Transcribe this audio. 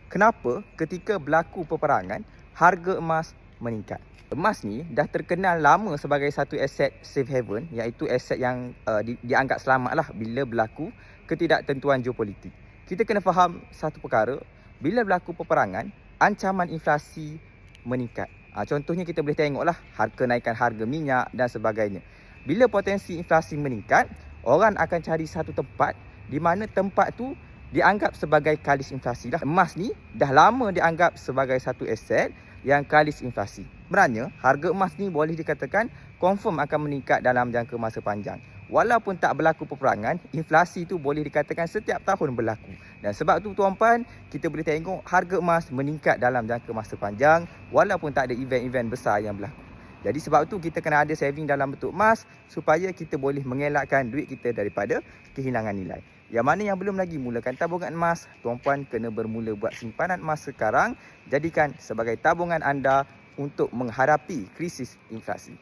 kenapa ketika berlaku peperangan, harga emas meningkat. Emas ni dah terkenal lama sebagai satu aset safe haven, iaitu aset yang dianggap selamat lah bila berlaku ketidaktentuan geopolitik. Kita kena faham satu perkara, bila berlaku peperangan, ancaman inflasi meningkat. Contohnya kita boleh tengoklah kenaikan harga minyak dan sebagainya. Bila potensi inflasi meningkat, orang akan cari satu tempat di mana tempat tu dianggap sebagai kalis inflasi lah. Emas ni dah lama dianggap sebagai satu aset yang kalis inflasi. Sebenarnya, harga emas ni boleh dikatakan confirm akan meningkat dalam jangka masa panjang. Walaupun tak berlaku peperangan, inflasi tu boleh dikatakan setiap tahun berlaku. Dan sebab tu tuan-puan, kita boleh tengok harga emas meningkat dalam jangka masa panjang walaupun tak ada event-event besar yang berlaku. Jadi sebab tu kita kena ada saving dalam bentuk emas supaya kita boleh mengelakkan duit kita daripada kehilangan nilai. Yang mana yang belum lagi mulakan tabungan emas, tuan-puan kena bermula buat simpanan emas sekarang. Jadikan sebagai tabungan anda untuk menghadapi krisis inflasi.